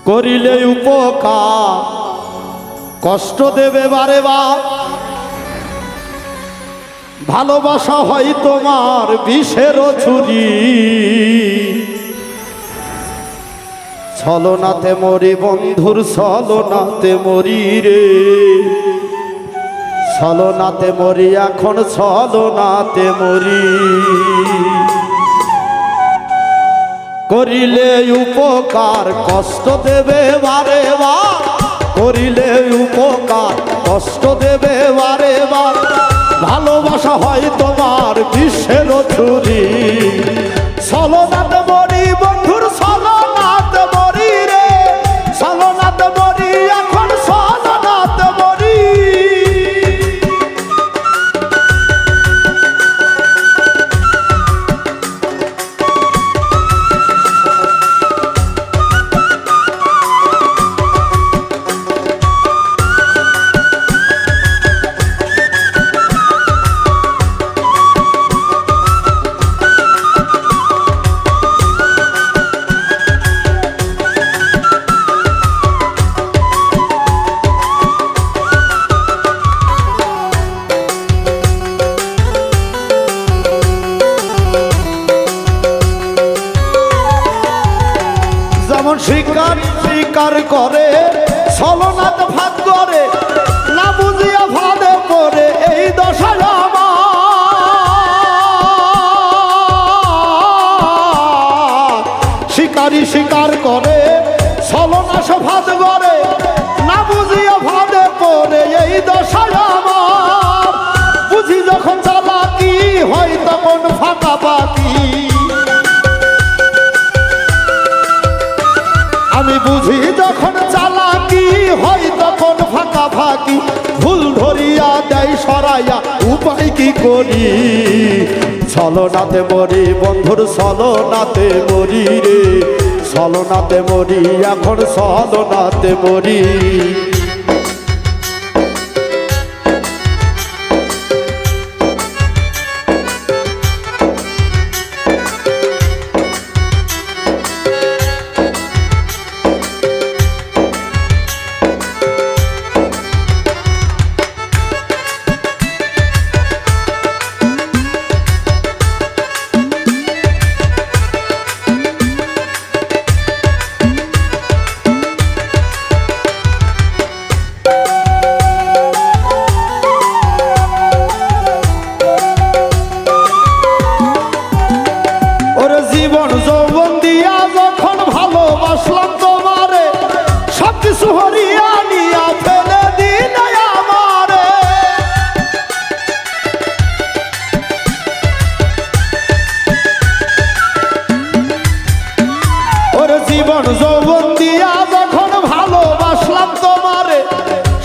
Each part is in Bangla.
করিলে উপকার কষ্ট দেবে বারে বার, ভালোবাসা হয় তোমার বিষের ছুরি। ছলনাতে মরি বন্ধুর ছলনাতে মরি রে, ছলনাতে মরি এখন ছলনাতে মরি। করিলে উপকার কষ্ট দেবে বারে বার, করিলে উপকার কষ্ট দেবে বারে বার, ভালোবাসা হয় তোমার বিষের ছুরি। ছলনাতে মরি বন্ধুর ছলনাতে মরি রে, ছলনাতে মরি এখন ছলনাতে মরি। স্বীকার স্বীকার করে ছলনাতে ভাগ করে, না বুঝিয়া ভাদে পড়ে এই দশায় আমার। শিকারী স্বীকার করে ছলনা সে ভাগ করে, না বুঝিয়া ভাদে পড়ে এই দশায় আমার। বুঝি যখন চালাকি হয় তখন ফাঁকা বাকি, আমি বুঝি যখন চালাকি হয় তখন ফাঁকা ফাঁকি। ভুল ধরিয়া দেয় সরাইয়া উপায় কি করি। ছলনাতে মরি বন্ধুর ছলনাতে মরি রে, ছলনাতে মরি এখন ছলনাতে মরি। জীবন যৌবন দিয়া যখন ভালোবাসলাম তোমারে, সবকিছু হরিয়া নিয়া ফেলে দিলে আমারে। ওরে জীবন যৌবন দিয়া যখন ভালোবাসলাম তোমারে,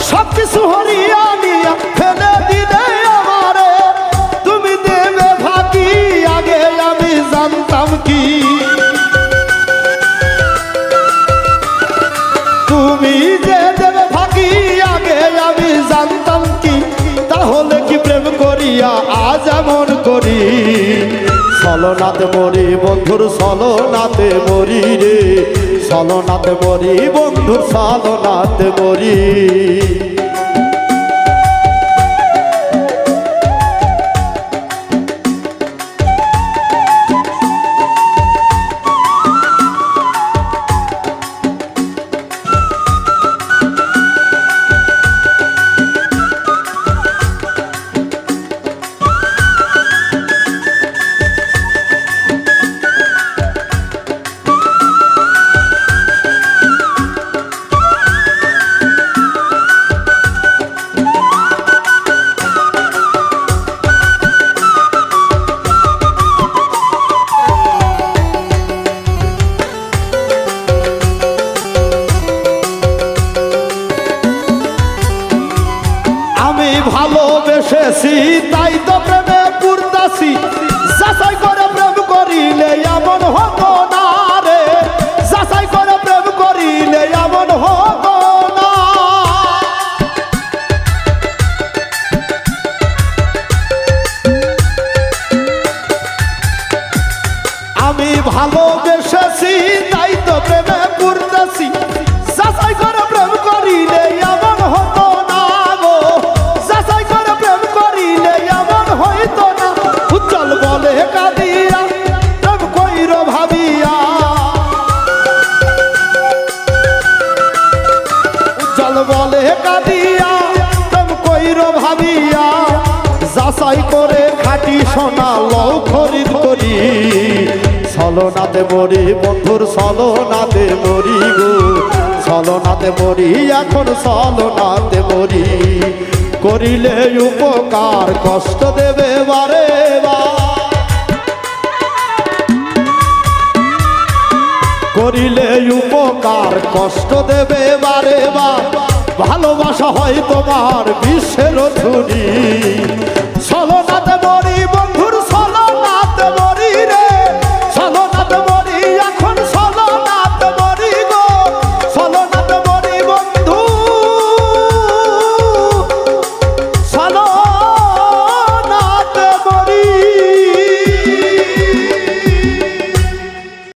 সবকিছু হরিয়া নিয়া ফেলে দিলে আমারে। তুমি দেবে ফাঁকি আগে আমি জানতাম কি, তুমি যে দেবে ফাঁকি আগে আমি জানতাম কি। তাহলে কি প্রেম করিয়া আজ এমন করি। ছলনাতে মরি বন্ধুর ছলনাতে মরি রে, ছলনাতে মরি বন্ধুর ছলনাতে মরি। বাছাই করে খাঁটি সোনা লও খরিদ করি ছলনাতে মরি বন্ধুর ছলনাতে মরি গো ছলনাতে মরি এখন ছলনাতে মরি করিলে উপকার কষ্ট দেবে বারে করিলে উপকার কষ্ট দেবে বারে ভালোবাসা হয় তোমার বিশ্বের ধুনি ছলনাতে মরি বন্ধুর ছলনাতে মরি রে ছলনাতে